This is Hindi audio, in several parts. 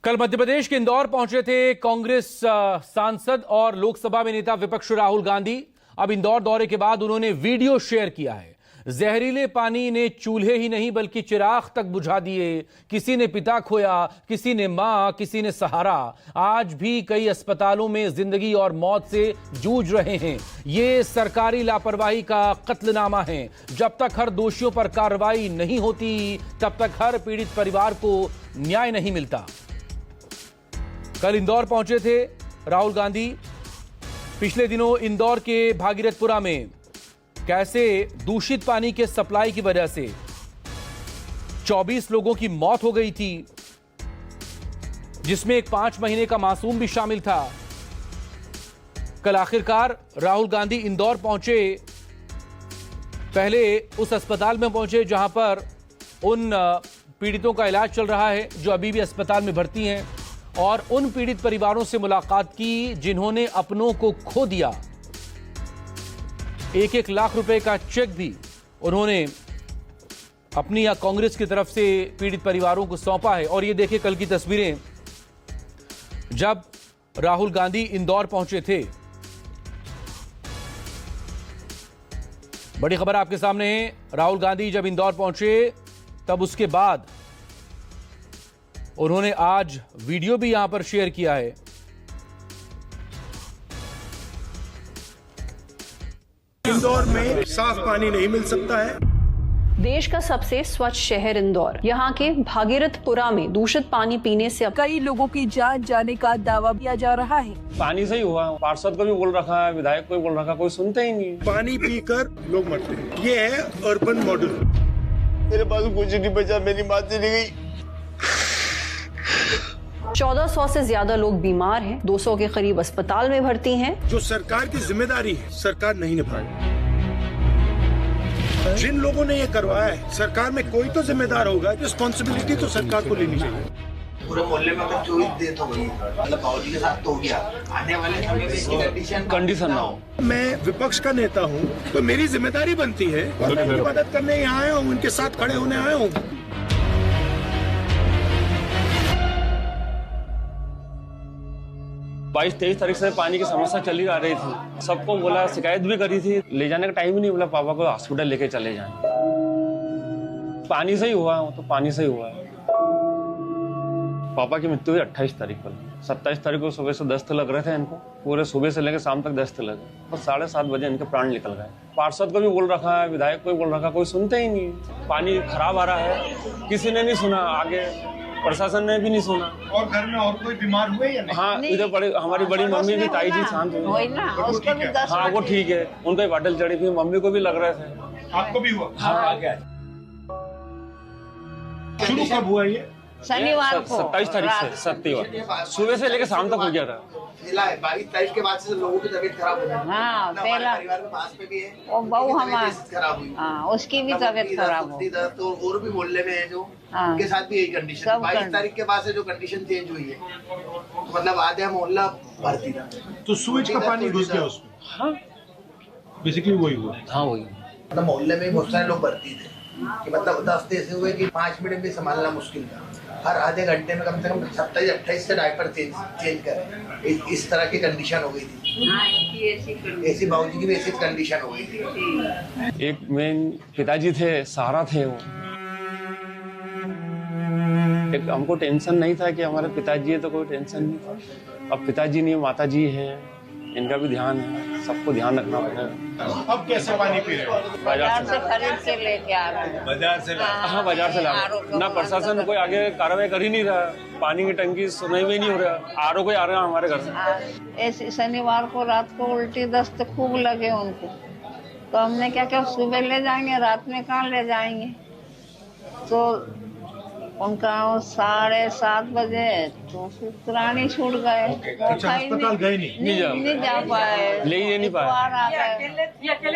कल मध्य प्रदेश के इंदौर पहुंचे थे कांग्रेस सांसद और लोकसभा में नेता विपक्ष राहुल गांधी। अब इंदौर दौरे के बाद उन्होंने वीडियो शेयर किया है। जहरीले पानी ने चूल्हे ही नहीं बल्कि चिराग तक बुझा दिए। किसी ने पिता खोया, किसी ने मां, किसी ने सहारा। आज भी कई अस्पतालों में जिंदगी और मौत से जूझ रहे हैं। ये सरकारी लापरवाही का कत्लनामा है। जब तक हर दोषियों पर कार्रवाई नहीं होती तब तक हर पीड़ित परिवार को न्याय नहीं मिलता। कल इंदौर पहुंचे थे राहुल गांधी। पिछले दिनों इंदौर के भागीरथपुरा में कैसे दूषित पानी के सप्लाई की वजह से 24 लोगों की मौत हो गई थी, जिसमें एक 5 महीने का मासूम भी शामिल था। कल आखिरकार राहुल गांधी इंदौर पहुंचे। पहले उस अस्पताल में पहुंचे जहां पर उन पीड़ितों का इलाज चल रहा है जो अभी भी अस्पताल में भर्ती हैं, और उन पीड़ित परिवारों से मुलाकात की जिन्होंने अपनों को खो दिया। 1-1 लाख रुपए का चेक भी उन्होंने अपनी या कांग्रेस की तरफ से पीड़ित परिवारों को सौंपा है। और ये देखिए कल की तस्वीरें जब राहुल गांधी इंदौर पहुंचे थे। बड़ी खबर आपके सामने है। राहुल गांधी जब इंदौर पहुंचे तब उसके बाद उन्होंने आज वीडियो भी यहां पर शेयर किया है। इंदौर में साफ पानी नहीं मिल सकता है। देश का सबसे स्वच्छ शहर इंदौर, यहाँ के भागीरथपुरा में दूषित पानी पीने से कई लोगों की जान जाने का दावा किया जा रहा है। पानी से ही हुआ। पार्षद को भी बोल रखा है, विधायक को भी बोल रखा, कोई सुनते ही नहीं। पानी पीकर लोग मरते हैं। ये है अर्बन मॉडल। मेरे पास कुछ नहीं बचा, मेरी माँ चली गई। 1400 से ज्यादा लोग बीमार हैं, 200 के करीब अस्पताल में भर्ती हैं। जो सरकार की जिम्मेदारी है सरकार नहीं निभाई। जिन लोगों ने ये करवाया है सरकार में कोई तो जिम्मेदार होगा। रिस्पॉन्सिबिलिटी तो सरकार को लेनी चाहिए। पूरे मोहल्ले में अगर 24 डेथ हो गई, मतलब बाबूजी के साथ तो हो गया, आने वाले समय में इसकी कंडीशन ना हो। मैं विपक्ष का नेता हूँ तो मेरी जिम्मेदारी बनती है और मैं उनकी मदद करने यहाँ आया हूँ, उनके साथ खड़े होने आया हूँ। 22-23 तारीख से पानी की समस्या चली आ रही थी। सबको बोला, शिकायत भी करी थी। ले जाने का टाइम ही नहीं मिला। पापा को हॉस्पिटल लेके चले जाएं। पानी से ही हुआ, तो पानी से ही हुआ। पापा की मृत्यु हुई 28 तारीख को। 27 तारीख को सुबह से दस्त लग रहे थे इनको। पूरे सुबह से लेकर शाम तक दस्त लगे। बस 7:30 बजे इनके प्राण निकल गए। पार्षद को भी बोल रखा है, विधायक को भी बोल रखा, कोई सुनते ही नहीं। पानी खराब आ रहा है, किसी ने नहीं सुना। आगे प्रशासन ने भी नहीं सुना। और घर में और कोई बीमार हुए या नहीं? हाँ, इधर हमारी बड़ी मम्मी भी, ताई जी शांत हुई। हाँ, वो ठीक है। उनको बाटल चढ़ी थी, मम्मी को भी लग रहे थे। आपको भी हुआ? हाँ, शुरू कब हुआ ये? शनिवार को 27 तारीख से सत्तीवार सुबह से लेकर शाम तक हो गया था। 22 तारीख के बाद से लोगों की तबीयत खराब हो गई। हाँ, पहला परिवार के पास में भी है वो बहू हमारा खराब हुई। हाँ, उसकी भी तबीयत खराब हो। तो और भी मोहल्ले में है जो हाँ, उनके साथ भी यही कंडीशन। 22 तारीख के बाद से जो कंडीशन चेंज हुई है, मतलब आधा मोहल्ला भर्ती था। तो सूरज का पानी घुस गया उसमें? हाँ, बेसिकली वही हुआ। हाँ वही। मतलब मोहल्ले में बहुत सारे लोग भर्ती थे कि मतलब 10 ऐसे हुए कि 5 मिनट भी संभालना मुश्किल था। हर आधे घंटे में कम से कम 27-28 से डायपर चेंज करें। इस तरह की कंडीशन हो गई थी। ऐसी बाबूजी की भी ऐसी कंडीशन हो गई थी। एक मेन पिताजी थे, सहारा थे वो। एक हमको टेंशन नहीं था कि हमारे पिताजी है तो कोई टेंशन नहीं था। अब पिताजी नहीं, माताजी है, इनका भी ध्यान है। सबको ध्यान रखना पड़ेगा। अब कैसे पानी पी रहे हो? बाजार से खरीद के लेके आ रहे हैं। बाजार से? हाँ, बाजार से ला रहे। ना प्रशासन कोई आगे कार्रवाई कर ही नहीं रहा। पानी की टंकी सुनाई में नहीं हो रहा। आरओ कोई आ रहा है हमारे घर से। ऐसे शनिवार को रात को उल्टी दस्त खूब लगे उनको, तो हमने क्या क्या सुबह ले जाएंगे, रात में कहाँ ले जाएंगे। तो उनका 7:30 बजे तो फिर प्राणी छूट गए। अस्पताल गए नहीं जा पाए, ले ही नहीं पाए।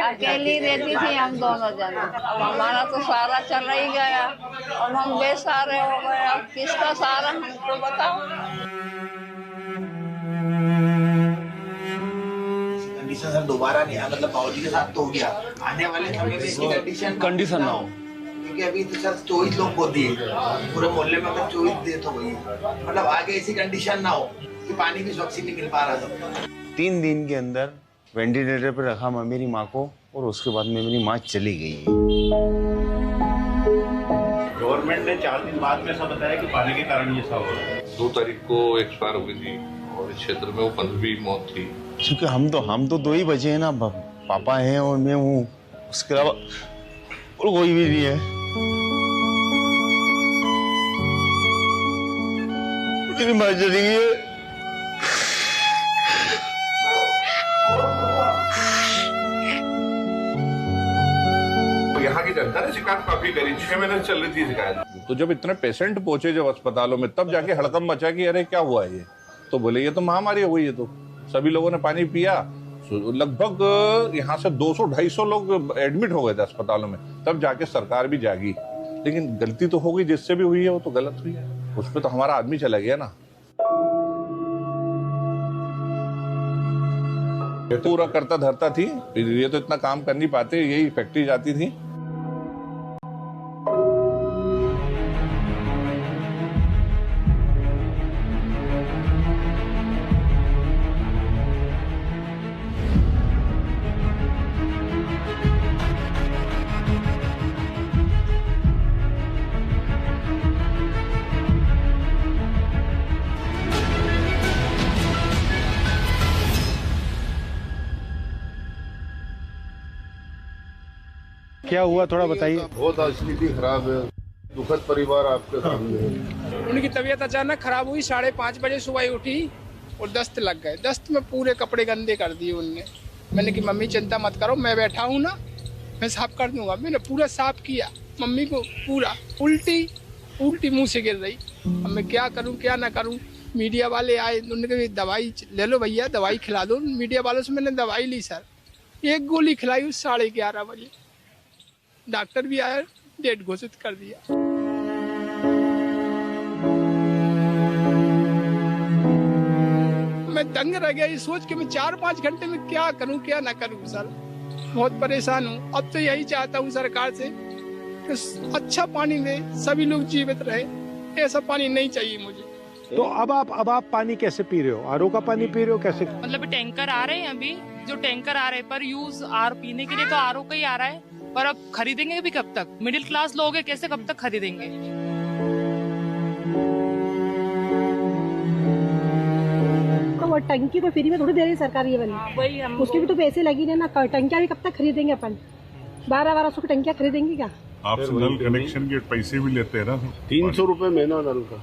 अकेली रहती थी हम दोनों जना। अब हमारा तो सारा चला ही गया, अब हम बेसहारे हो गए। अब किसका सहारा हमको बताओ। कंडीशन दोबारा नहीं, मतलब बाबूजी के साथ तो हो गया, आने वाले समय में इसकी कंडीशन ना हो। कि अभी तो सर 24 लोग को दिए पूरे मोहल्ले में, अगर 24 डेथ हो गई है। मतलब आगे ऐसी कंडीशन ना हो कि पानी भी स्वच्छ नहीं मिल पा रहा था। 3 दिन के अंदर वेंटिलेटर पर रखा मेरी माँ को, और उसके बाद में मेरी माँ चली गई। गवर्नमेंट ने 4 दिन बाद में ऐसा बताया कि पानी के कारण ये सब हो रहा है। 2 तारीख को एक्सपायर हो गई थी और इस क्षेत्र में वो 15वीं मौत थी। क्योंकि हम तो 2 ही बचे हैं ना, पापा हैं और मैं हूँ, उसके अलावा और कोई भी नहीं है। मेरी माँ चली गई है। यहाँ की जनता ने शिकायत काफी करी, 6 महीने से चल रही थी शिकायत। तो जब इतने पेशेंट पहुंचे जब अस्पतालों में, तब जाके हड़कंप मचा कि अरे क्या हुआ ये, तो बोले ये तो महामारी हो गई है। तो सभी लोगों ने पानी पिया, लगभग यहाँ से 200-250 लोग एडमिट हो गए थे अस्पतालों में, तब जाके सरकार भी जागी। लेकिन गलती तो हो गई, जिससे भी हुई है वो तो गलत हुई है, उस पर तो हमारा आदमी चला गया ना। ये तो पूरा करता धरता थी, ये तो इतना काम कर नहीं पाते, यही फैक्ट्री जाती थी। क्या हुआ थोड़ा बताइए। बहुत स्थिति खराब है, दुखद परिवार आपके सामने है। उनकी तबीयत अचानक खराब हुई, 5:30 बजे सुबह उठी और दस्त लग गए। दस्त में पूरे कपड़े गंदे कर दिए उनने। मैंने कि मम्मी चिंता मत करो, मैं बैठा हूँ ना, मैं साफ कर दूंगा। मैंने पूरा साफ किया, मम्मी को पूरा उल्टी मुंह से गिर रही। अब मैं क्या करूँ क्या ना करूँ। मीडिया वाले आए, उन्होंने कहा दवाई ले लो भैया, दवाई खिला दो। मीडिया वालों से मैंने दवाई ली सर, 1 गोली खिलाई उस 11:30 बजे। डॉक्टर भी आया, डेट घोषित कर दिया। मैं दंग रह गया ये सोच के, मैं 4-5 घंटे में क्या करूं क्या ना करूं सर। बहुत परेशान हूं। अब तो यही चाहता हूं सरकार से कि अच्छा पानी दे, सभी लोग जीवित रहे। ऐसा पानी नहीं चाहिए मुझे। तो अब आप पानी कैसे पी रहे हो? आरओ का पानी पी रहे हो कैसे? मतलब टैंकर आ रहे हैं, अभी जो टैंकर आ रहे हैं पर यूज आर पीने के लिए तो आरओ का ही आ रहा है, पर अब खरीदेंगे भी कब तक? मिडिल क्लास लोग हैं, कैसे कब तक खरीदेंगे? तो वो टंकी तो फ्री में थोड़ी दे रही सरकार ये वाली, वही उसके भी तो पैसे लगी ना। टंकियाँ भी कब तक खरीदेंगे अपन? 1200 की टंकियाँ खरीदेंगे क्या? आपसे नल कनेक्शन के पैसे भी लेते हैं ना, 300 रुपए महीना नल का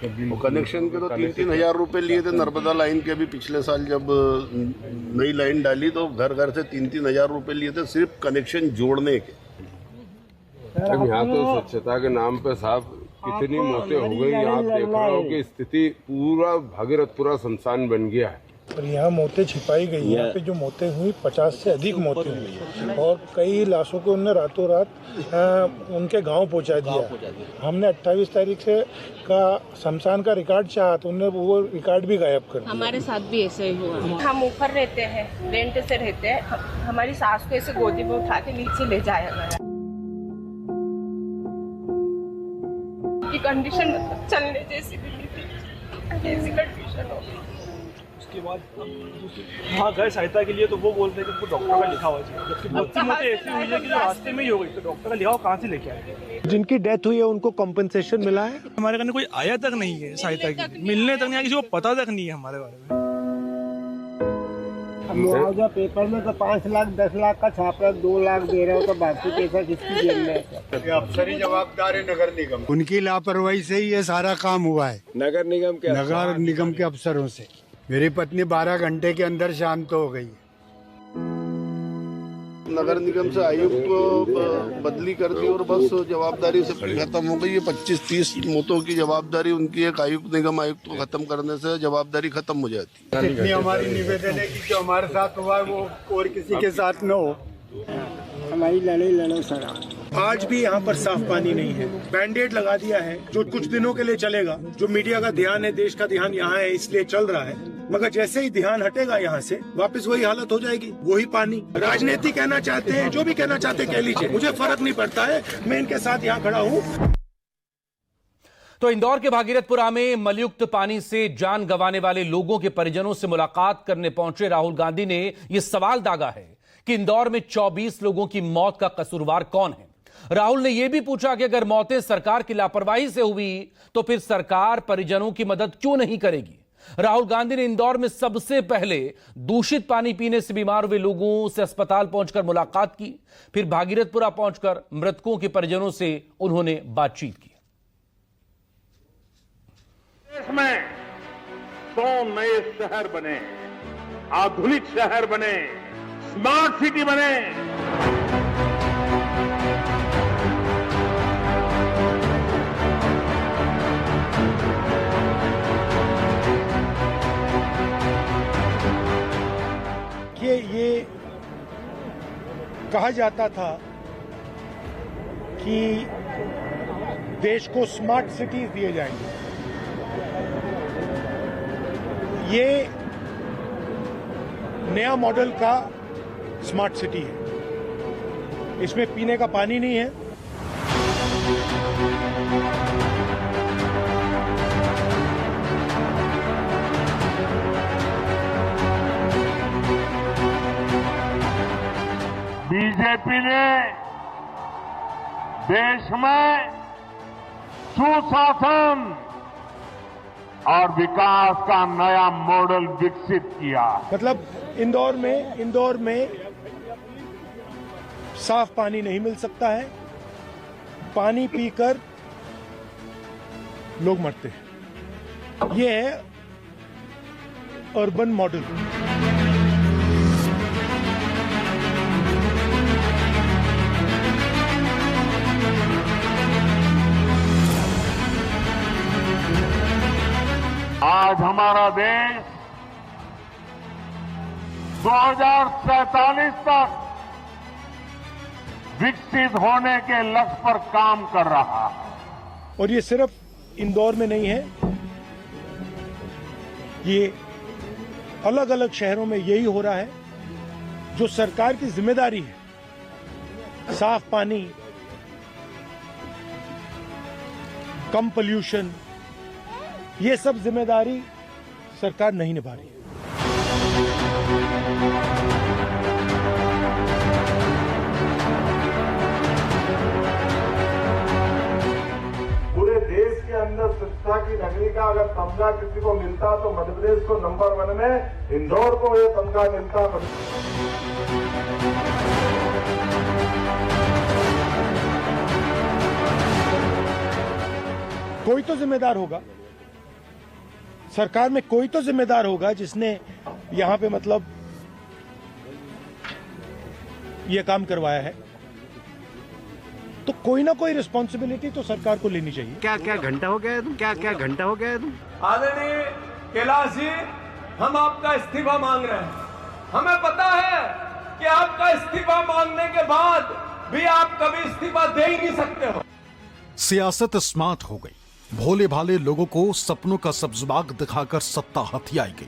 बिल। कनेक्शन के तो 3-3 हजार रुपए लिए थे। नर्मदा लाइन के भी पिछले साल जब नई लाइन डाली तो घर घर से 3-3 हजार रुपए लिए थे सिर्फ कनेक्शन जोड़ने के। अब यहाँ तो स्वच्छता के नाम पे साहब कितनी मौतें हो गई। आप देख रहे हो कि स्थिति पूरा भागीरथपुरा शमशान बन गया है। और यहाँ मौतें छिपाई गई। यहाँ पे जो मौतें हुई 50 से अधिक मौतें हुई और कई लाशों को उन्होंने रातों रात उनके गांव पहुंचा दिया। हमने 28 तारीख से का शमशान का रिकॉर्ड चाहा तो उन्होंने वो रिकॉर्ड भी गायब कर दिया। हमारे साथ भी ऐसे ही हुआ। हम ऊपर रहते हैं, रेंट से रहते हैं। हमारी सास को ऐसे गोदी में उठा के नीचे ले जाया गया। की कंडीशन चलने जैसी भी नहीं थी, ऐसी कंडीशन हो गई। उसके बाद वहाँ गए सहायता के लिए तो वो बोलते हैं कि डॉक्टर का लिखा हुआ चाहिए, जबकि बहुत सी मौतें ऐसी हुई है कि रास्ते में ही हो गई, तो डॉक्टर का लिखा हुआ कहाँ से लेके आए? जिनकी डेथ हुई है उनको कॉम्पेंसेशन मिला है? हमारे घर में कोई आया तक नहीं है सहायता की, मिलने तक नहीं आया, किसी को पता तक नहीं है हमारे बारे में। मुआवजा पेपर में तो 5 लाख 10 लाख का छाप रहा, 2 लाख दे रहे हो तो बाकी पैसा किसकी जेब में है? अफसर ही जवाबदार है नगर निगम। उनकी लापरवाही से ही ये सारा काम हुआ है। नगर निगम के अफसरों से। मेरी पत्नी 12 घंटे के अंदर शांत हो गई। नगर निगम से आयुक्त को बदली कर दी और बस जवाबदारी से खत्म हो गई। ये 25-30 मौतों की जवाबदारी उनकी एक आयुक्त निगम आयुक्त को खत्म करने से जवाबदारी खत्म हो जाती है। इतनी हमारी निवेदन है कि जो हमारे साथ हुआ है वो और किसी के साथ न हो। हमारी लड़ाई लड़ो सर। आज भी यहाँ पर साफ पानी नहीं है। बैंडेड लगा दिया है जो कुछ दिनों के लिए चलेगा। जो मीडिया का ध्यान है, देश का ध्यान यहाँ है, इसलिए चल रहा है। मगर जैसे ही ध्यान हटेगा यहाँ से वापस वही हालत हो जाएगी, वही पानी। राजनीति कहना चाहते हैं, जो भी कहना चाहते हैं कह लीजिए, मुझे फर्क नहीं पड़ता है, मैं इनके साथ यहाँ खड़ा हूँ। तो इंदौर के भागीरथपुरा में मलयुक्त पानी से जान गंवाने वाले लोगों के परिजनों से मुलाकात करने पहुंचे राहुल गांधी ने यह सवाल दागा है कि इंदौर में 24 लोगों की मौत का कसूरवार कौन है। राहुल ने यह भी पूछा कि अगर मौतें सरकार की लापरवाही से हुई तो फिर सरकार परिजनों की मदद क्यों नहीं करेगी। राहुल गांधी ने इंदौर में सबसे पहले दूषित पानी पीने से बीमार हुए लोगों से अस्पताल पहुंचकर मुलाकात की, फिर भागीरथपुरा पहुंचकर मृतकों के परिजनों से उन्होंने बातचीत की। देश में 100 नए शहर बने, आधुनिक शहर बने, स्मार्ट सिटी बने। ये कहा जाता था कि देश को स्मार्ट सिटीज दिए जाएंगे। ये नया मॉडल का स्मार्ट सिटी है, इसमें पीने का पानी नहीं है। बीजेपी ने देश में सुशासन और विकास का नया मॉडल विकसित किया। मतलब इंदौर में साफ पानी नहीं मिल सकता है, पानी पीकर लोग मरते हैं। ये है अर्बन मॉडल। आज हमारा देश 2047 तक विकसित होने के लक्ष्य पर काम कर रहा है। और ये सिर्फ इंदौर में नहीं है, ये अलग अलग शहरों में यही हो रहा है। जो सरकार की जिम्मेदारी है, साफ पानी, कम पोल्यूशन, ये सब जिम्मेदारी सरकार नहीं निभा रही है। पूरे देश के अंदर शिक्षा की नगरी का अगर तमगा किसी को मिलता तो मध्य प्रदेश को नंबर 1 में, इंदौर को ये तमगा मिलता। कोई तो जिम्मेदार होगा, सरकार में कोई तो जिम्मेदार होगा जिसने यहां पे मतलब ये काम करवाया है, तो कोई ना कोई रिस्पॉन्सिबिलिटी तो सरकार को लेनी चाहिए। क्या घंटा हो गया है तुम? क्या घंटा हो गया है तुम? आदरणीय कैलाश जी, हम आपका इस्तीफा मांग रहे हैं। हमें पता है कि आपका इस्तीफा मांगने के बाद भी आप कभी इस्तीफा दे ही नहीं सकते हो। सियासत स्मार्ट हो गई, भोले भाले लोगों को सपनों का सब्जबाग दिखाकर सत्ता हथियाई गई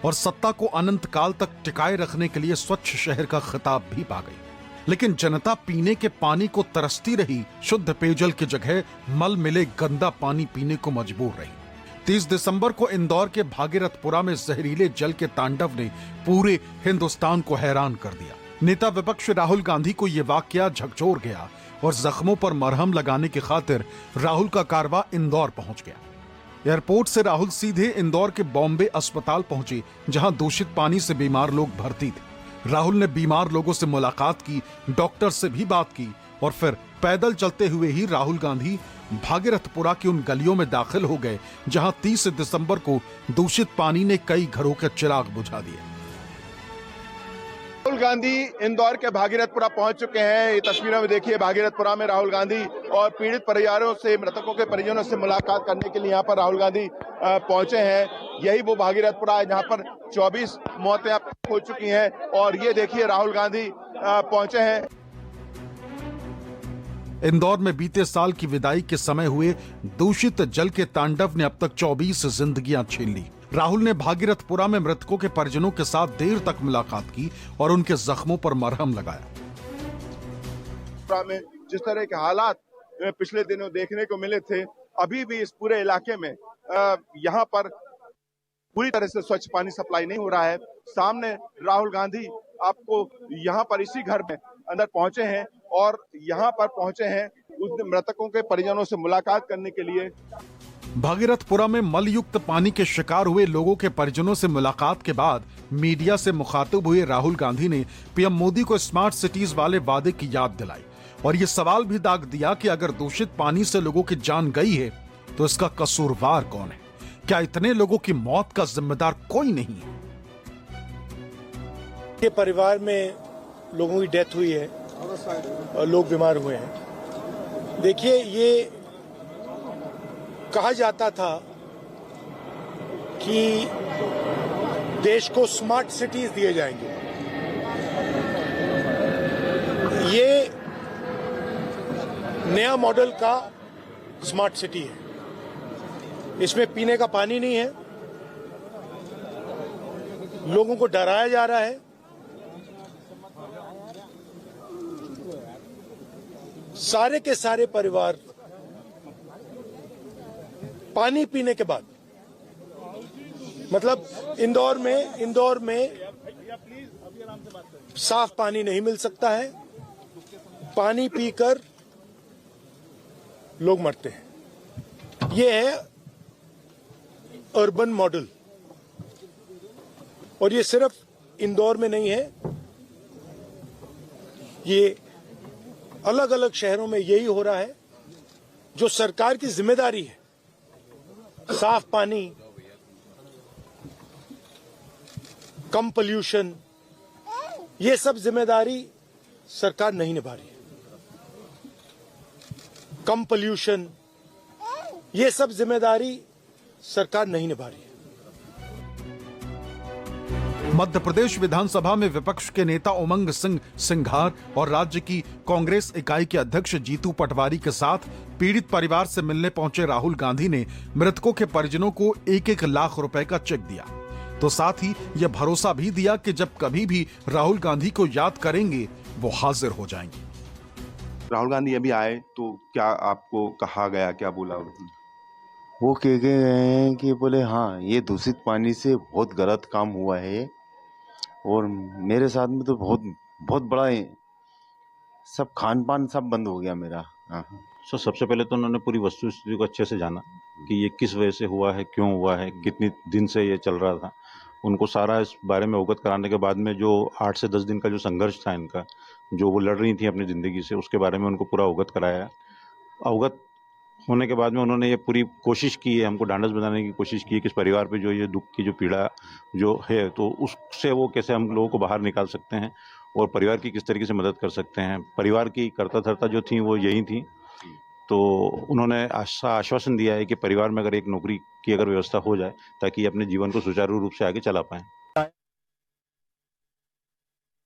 और सत्ता को अनंत काल तक टिकाए रखने के लिए स्वच्छ शहर का खिताब भी पा गई। लेकिन जनता पीने के पानी को तरसती रही, शुद्ध पेयजल की जगह मल मिले गंदा पानी पीने को मजबूर रही। 30 दिसंबर को इंदौर के भागीरथपुरा में जहरीले जल के तांडव ने पूरे हिंदुस्तान को हैरान कर दिया। नेता विपक्ष राहुल गांधी को यह वाकया झकझोर गया और जख्मों पर मरहम लगाने की खातिर राहुल का कारवां इंदौर पहुंच गया। एयरपोर्ट से राहुल सीधे इंदौर के बॉम्बे अस्पताल पहुंचे, जहां दूषित पानी से बीमार लोग भर्ती थे। राहुल ने बीमार लोगों से मुलाकात की, डॉक्टर से भी बात की और फिर पैदल चलते हुए ही राहुल गांधी भागीरथपुरा की उन गलियों में दाखिल हो गए जहां 30 दिसंबर को दूषित पानी ने कई घरों के चिराग बुझा दिए। राहुल गांधी इंदौर के भागीरथपुरा पहुंच चुके हैं। ये तस्वीरों में देखिए, भागीरथपुरा में राहुल गांधी और पीड़ित परिवारों से, मृतकों के परिजनों से मुलाकात करने के लिए यहाँ पर राहुल गांधी पहुंचे हैं। यही वो भागीरथपुरा है जहाँ पर 24 मौतें अब हो चुकी हैं और ये देखिए राहुल गांधी पहुंचे हैं। इंदौर में बीते साल की विदाई के समय हुए दूषित जल के तांडव ने अब तक 24 जिंदगियां छीन ली राहुल ने भागीरथपुरा में मृतकों के परिजनों के साथ देर तक मुलाकात की और उनके जख्मों पर मरहम लगाया। में जिस तरह के हालात पिछले दिनों देखने को मिले थे, अभी भी इस पूरे इलाके में यहाँ पर पूरी तरह से स्वच्छ पानी सप्लाई नहीं हो रहा है। सामने राहुल गांधी आपको यहाँ पर इसी घर में अंदर पहुंचे हैं और यहाँ पर पहुंचे हैं उस मृतकों के परिजनों से मुलाकात करने के लिए। भागीरथपुरा में मलयुक्त पानी के शिकार हुए लोगों के परिजनों से मुलाकात के बाद मीडिया से मुखातिब हुए राहुल गांधी ने पीएम मोदी को स्मार्ट सिटीज वाले वादे की याद दिलाई और ये सवाल भी दाग दिया कि अगर दूषित पानी से लोगों की जान गई है तो इसका कसूरवार कौन है? क्या इतने लोगों की मौत का जिम्मेदार कोई नहीं है? ये परिवार में लोगों की डेथ हुई है और लोग बीमार हुए हैं। देखिए, ये कहा जाता था कि देश को स्मार्ट सिटीज दिए जाएंगे। ये नया मॉडल का स्मार्ट सिटी है। इसमें पीने का पानी नहीं है, लोगों को डराया जा रहा है। सारे के सारे परिवार पानी पीने के बाद, मतलब इंदौर में साफ पानी नहीं मिल सकता है। पानी पीकर लोग मरते हैं। ये है अर्बन मॉडल और ये सिर्फ इंदौर में नहीं है, ये अलग अलग शहरों में यही हो रहा है। जो सरकार की जिम्मेदारी है, साफ पानी, कम पोल्यूशन, ये सब जिम्मेदारी सरकार नहीं निभा रही है। कम पोल्यूशन, ये सब जिम्मेदारी सरकार नहीं निभा रही है। मध्य प्रदेश विधानसभा में विपक्ष के नेता उमंग सिंह सिंघार और राज्य की कांग्रेस इकाई के अध्यक्ष जीतू पटवारी के साथ पीड़ित परिवार से मिलने पहुंचे राहुल गांधी ने मृतकों के परिजनों को 1-1 लाख रुपए का चेक दिया, तो साथ ही यह भरोसा भी दिया कि जब कभी भी राहुल गांधी को याद करेंगे वो हाजिर हो जाएंगे। राहुल गांधी अभी आए तो क्या आपको कहा गया, क्या बोला उन्होंने? वो कह गए हैं कि बोले हाँ, ये दूषित पानी से बहुत गलत काम हुआ है और मेरे साथ में तो बहुत बड़ा है, सब खान पान सब बंद हो गया मेरा। सर, सबसे पहले तो उन्होंने पूरी वस्तुस्थिति को अच्छे से जाना कि ये किस वजह से हुआ है, क्यों हुआ है, कितनी दिन से ये चल रहा था। उनको सारा इस बारे में अवगत कराने के बाद में जो 8 से 10 दिन का जो संघर्ष था इनका, जो वो लड़ रही थी अपनी ज़िंदगी से, उसके बारे में उनको पूरा अवगत कराया। अवगत होने के बाद में उन्होंने ये पूरी कोशिश की है, हमको ढांढस बनाने की कोशिश की है कि इस परिवार पे जो ये दुख की जो पीड़ा जो है, तो उससे वो कैसे हम लोगों को बाहर निकाल सकते हैं और परिवार की किस तरीके से मदद कर सकते हैं। परिवार की कर्ता धर्ता जो थी वो यही थी। तो उन्होंने आश्वासन दिया है कि परिवार में अगर एक नौकरी की अगर व्यवस्था हो जाए ताकि अपने जीवन को सुचारू रूप से आगे चला पाएं।